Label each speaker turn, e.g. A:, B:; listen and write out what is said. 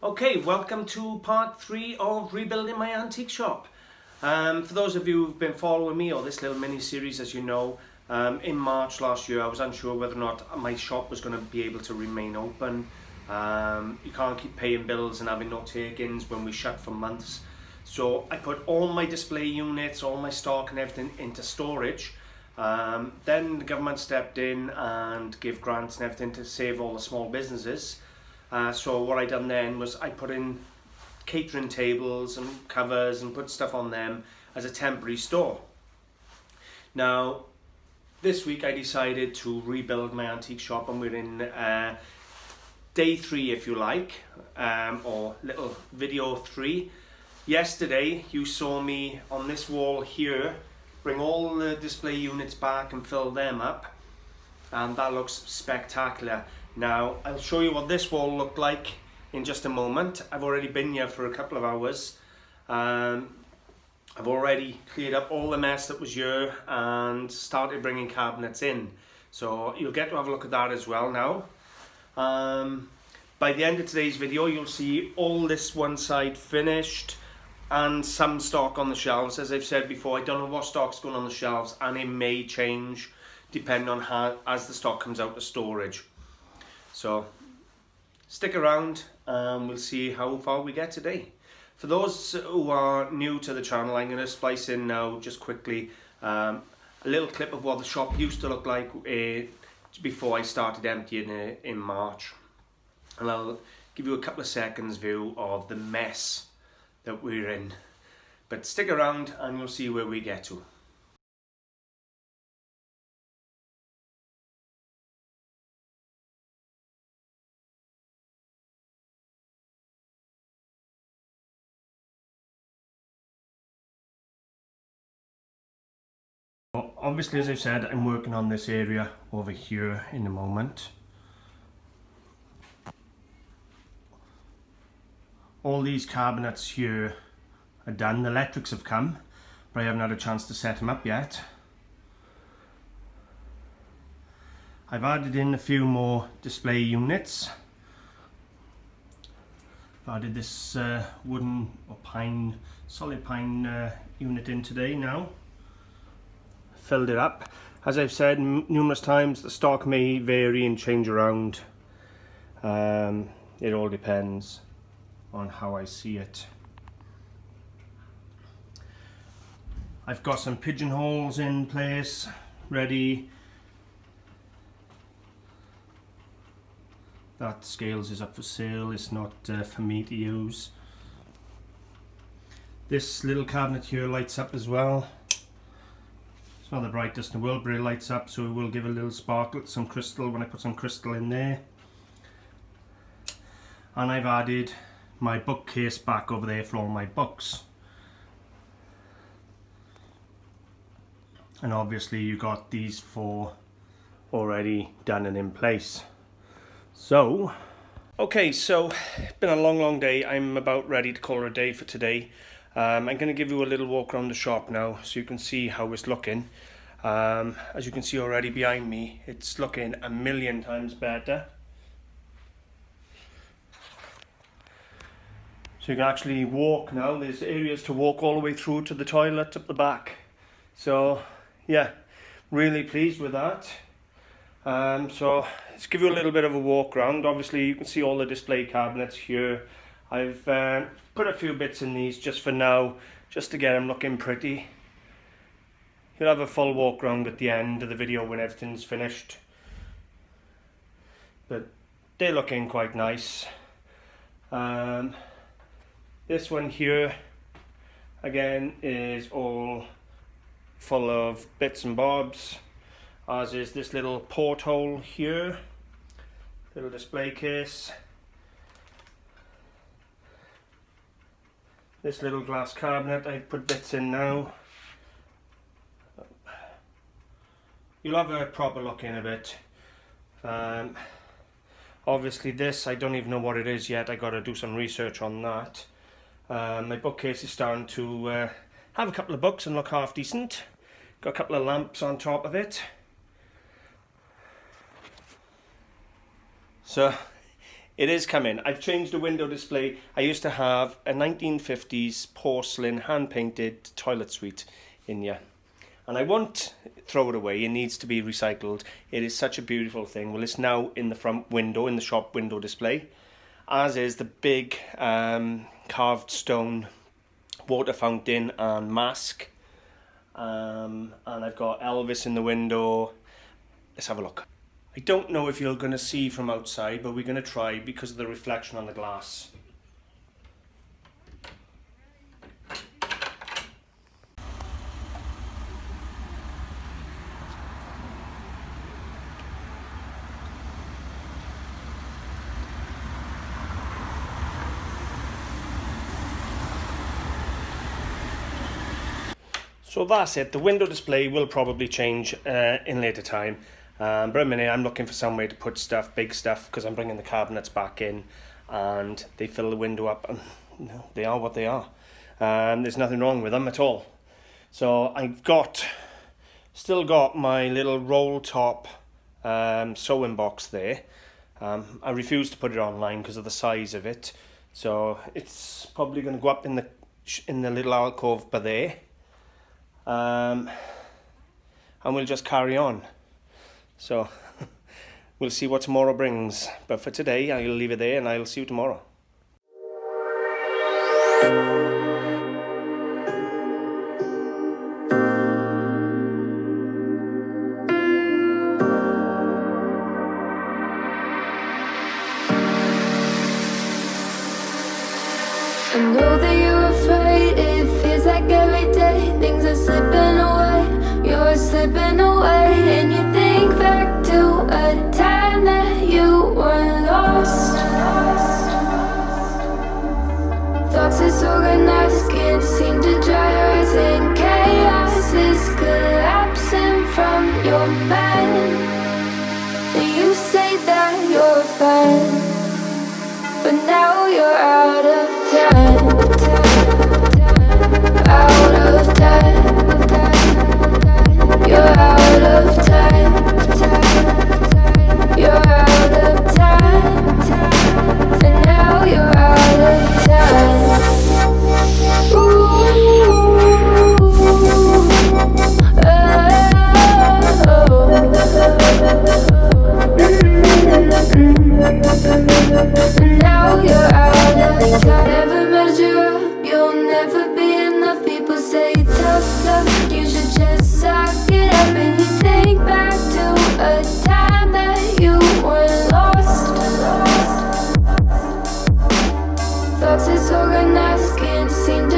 A: Okay, welcome to part 3 of rebuilding my antique shop. For those of you who've been following me, or this little mini series, as you know, in March last year I was unsure whether or not my shop was going to be able to remain open. You can't keep paying bills and having no take-ins when we shut for months. So I put all my display units, all my stock and everything into storage. Then the government stepped in and gave grants and everything to save all the small businesses. So what I done then was I put in catering tables and covers and put stuff on them as a temporary store. Now this week I decided to rebuild my antique shop, and we're in day 3 if you like, or little video 3. Yesterday you saw me on this wall here bring all the display units back and fill them up, and that looks spectacular. Now I'll show you what this wall looked like in just a moment. I've already been here for a couple of hours. I've already cleared up all the mess that was here and started bringing cabinets in, so you'll get to have a look at that as well now. By the end of today's video you'll see all this one side finished and some stock on the shelves. As I've said before, I don't know what stock's going on the shelves, and it may change depending on how as the stock comes out of storage. So stick around and we'll see how far we get today. For those who are new to the channel, I'm going to splice in now just quickly a little clip of what the shop used to look like before I started emptying it in March, and I'll give you a couple of seconds view of the mess that we're in. But stick around and you'll see where we get to. Obviously, as I said, I'm working on this area over here in the moment. All these cabinets here are done. The electrics have come, but I haven't had a chance to set them up yet. I've added in a few more display units. I've added this wooden or pine, solid pine unit in today now. Filled it up. As I've said numerous times, the stock may vary and change around. It all depends on how I see it. I've got some pigeonholes in place ready. That scales is up for sale. It's not for me to use. This little cabinet here lights up as well. It's not the brightest in the world, but it lights up, so it will give a little sparkle, some crystal when I put some crystal in there. And I've added my bookcase back over there for all my books. And obviously you got these 4 already done and in place. So, okay, so it's been a long day. I'm about ready to call it a day for today. I'm going to give you a little walk around the shop now so you can see how it's looking. As you can see already behind me, it's looking a million times better. So you can actually walk now. There's areas to walk all the way through to the toilet up the back. So yeah, really pleased with that. So let's give you a little bit of a walk around. Obviously you can see all the display cabinets here. I've put a few bits in these just for now, just to get them looking pretty. You'll have a full walk around at the end of the video when everything's finished. But they're looking quite nice. This one here again is all full of bits and bobs, as is this little porthole here, little display case. This little glass cabinet I've put bits in now. You'll have a proper look in of it. Obviously this, I don't even know what it is yet. I got to do some research on that. My bookcase is starting to have a couple of books and look half decent. Got a couple of lamps on top of it. So It is coming. I've changed the window display. I used to have a 1950s porcelain hand-painted toilet suite in here. And I won't throw it away. It needs to be recycled. It is such a beautiful thing. Well, it's now in the front window, in the shop window display. As is the big carved stone water fountain and mask. And I've got Elvis in the window. Let's have a look. I don't know if you're going to see from outside, but we're going to try because of the reflection on the glass. So that's it. The window display will probably change in later time. But at the minute I'm looking for somewhere to put stuff, big stuff, because I'm bringing the cabinets back in and they fill the window up, and you know, they are what they are. There's nothing wrong with them at all. So I've still got my little roll top sewing box there. I refuse to put it online because of the size of it. So it's probably going to go up in the little alcove by there. And we'll just carry on. So we'll see what tomorrow brings, but for today I'll leave it there and I'll see you tomorrow.
B: I know that you're afraid, it feels like every day things are slipping away, you're slipping away, and you think back to a time that you were lost. Thoughts disorganized, can't seem to dry your eyes, and chaos is collapsing from your mind. And you say that you're fine, but now you're out of time, out of time. You're out of time, you're out of time, and now you're out of time. Ooh, and now you're out of time. Never measure up, you'll never be enough. People say tough love, you should just suck it up. And you think back to a time that you were lost. Thoughts disorganized, can't seem to